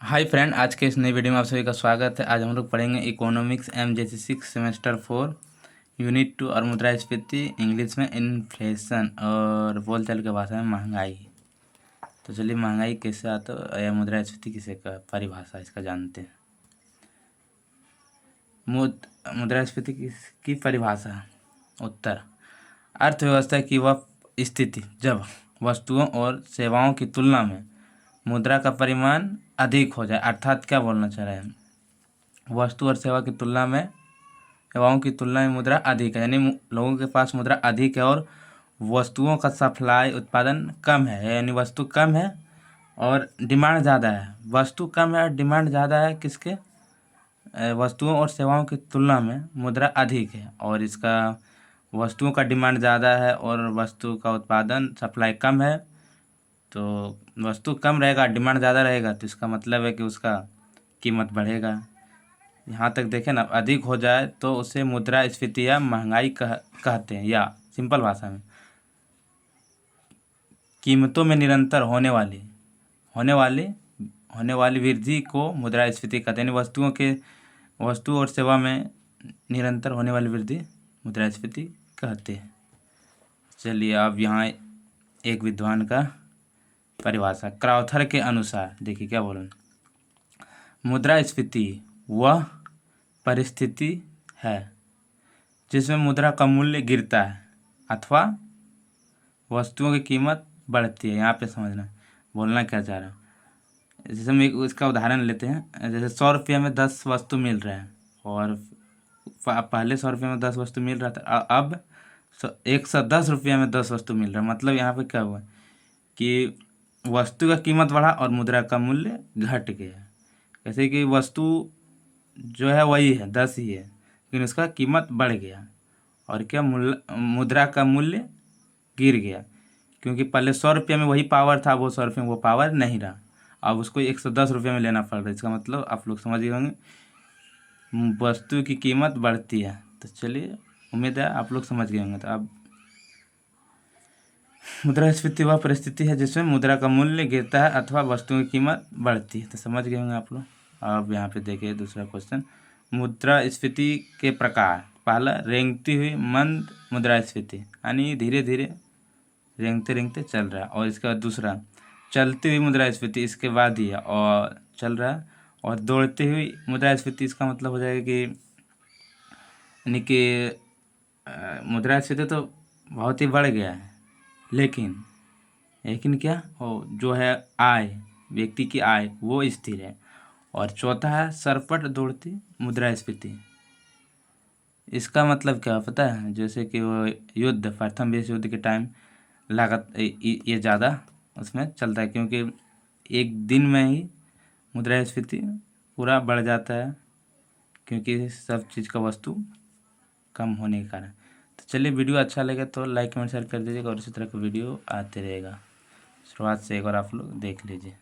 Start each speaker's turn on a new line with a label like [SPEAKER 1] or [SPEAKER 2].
[SPEAKER 1] Hi friend, आज के इस नई वीडियो में आप सभी का स्वागत है। आज हम लोग पढ़ेंगे इकोनॉमिक्स MJC6 सेमेस्टर 4 यूनिट 2 और मुद्रास्फीति, इंग्लिश में इन्फ्लेशन और बोलचाल की भाषा में महंगाई। तो चलिए, महंगाई कैसे आता है या मुद्रास्फीति किसे का परिभाषा इसका जानते हैं। मुद्रास्फीति की परिभाषा। उत्तर, अर्थव्यवस्था की वह स्थिति जब वस्तुओं और सेवाओं की तुलना में मुद्रा का परिमाण अधिक हो जाए। अर्थात क्या बोलना चाह रहे हैं, वस्तु और सेवा की तुलना में, सेवाओं की तुलना में मुद्रा अधिक है, यानी लोगों के पास मुद्रा अधिक है और वस्तुओं का सप्लाई उत्पादन कम है, यानी वस्तु कम है और डिमांड ज़्यादा है। वस्तु कम है और डिमांड ज़्यादा है किसके, वस्तुओं और सेवाओं की तुलना में मुद्रा अधिक है, और इसका वस्तुओं का डिमांड ज़्यादा है और वस्तु का उत्पादन सप्लाई कम है। तो वस्तु कम रहेगा, डिमांड ज़्यादा रहेगा, तो इसका मतलब है कि उसका कीमत बढ़ेगा। यहाँ तक देखें ना, अधिक हो जाए तो उसे मुद्रास्फीति या महंगाई कहते हैं, या सिंपल भाषा में कीमतों में निरंतर होने वाली वृद्धि को मुद्रास्फीति कहते हैं। वस्तु और सेवा में निरंतर होने वाली वृद्धि मुद्रास्फीति कहते हैं। चलिए, अब यहाँ एक विद्वान का परिभाषा। क्राउथर के अनुसार देखिए क्या बोल, मुद्रास्फीति वह परिस्थिति है जिसमें मुद्रा का मूल्य गिरता है अथवा वस्तुओं की कीमत बढ़ती है। यहाँ पे समझना बोलना क्या चाह रहा हूँ। जैसे हम एक इसका उदाहरण लेते हैं, जैसे 100 रुपये में 10 वस्तु मिल रहा है और पहले 100 रुपये में 10 वस्तु मिल रहा था, अब 110 रुपये में 10 वस्तु मिल रहा है। मतलब यहाँ पे क्या हुआ कि वस्तु का कीमत बढ़ा और मुद्रा का मूल्य घट गया। जैसे कि वस्तु जो है वही है, 10 ही है, लेकिन उसका कीमत बढ़ गया और क्या मुद्रा का मूल्य गिर गया, क्योंकि पहले 100 रुपये में वही पावर था, वो 100 रुपये में वो पावर नहीं रहा, अब उसको 110 रुपये में लेना पड़ रहा है। इसका मतलब आप लोग समझ गए होंगे, वस्तु की कीमत बढ़ती है। तो चलिए, उम्मीद है आप लोग समझ गए होंगे। तो अब मुद्रास्फीति वह परिस्थिति है जिसमें मुद्रा का मूल्य गिरता है अथवा वस्तुओं की कीमत बढ़ती है। तो समझ गए होंगे आप लोग। अब यहाँ पे देखिए दूसरा क्वेश्चन, मुद्रास्फीति के प्रकार। पहला, रेंगती हुई मंद मुद्रास्फीति, यानी धीरे धीरे रेंगते रेंगते चल रहा है। और इसका दूसरा, चलती हुई मुद्रास्फीति, इसके बाद ही है और चल रहा है। और दौड़ती हुई मुद्रास्फीति, इसका मतलब हो जाएगा कि यानी कि मुद्रास्फीति तो बहुत ही बढ़ गया है, लेकिन क्या हो, जो है आय, व्यक्ति की आय वो स्थिर है। और चौथा है सरपट दौड़ती मुद्रास्फीति। इसका मतलब क्या पता है, जैसे कि वो युद्ध, प्रथम विश्व युद्ध के टाइम लागत ये ज़्यादा उसमें चलता है, क्योंकि एक दिन में ही मुद्रास्फीति पूरा बढ़ जाता है, क्योंकि सब चीज़ का वस्तु कम होने के कारण। तो चलिए, वीडियो अच्छा लगे तो लाइक कमेंट शेयर कर दीजिएगा और इसी तरह का वीडियो आते रहेगा। शुरुआत से एक बार आप लोग देख लीजिए।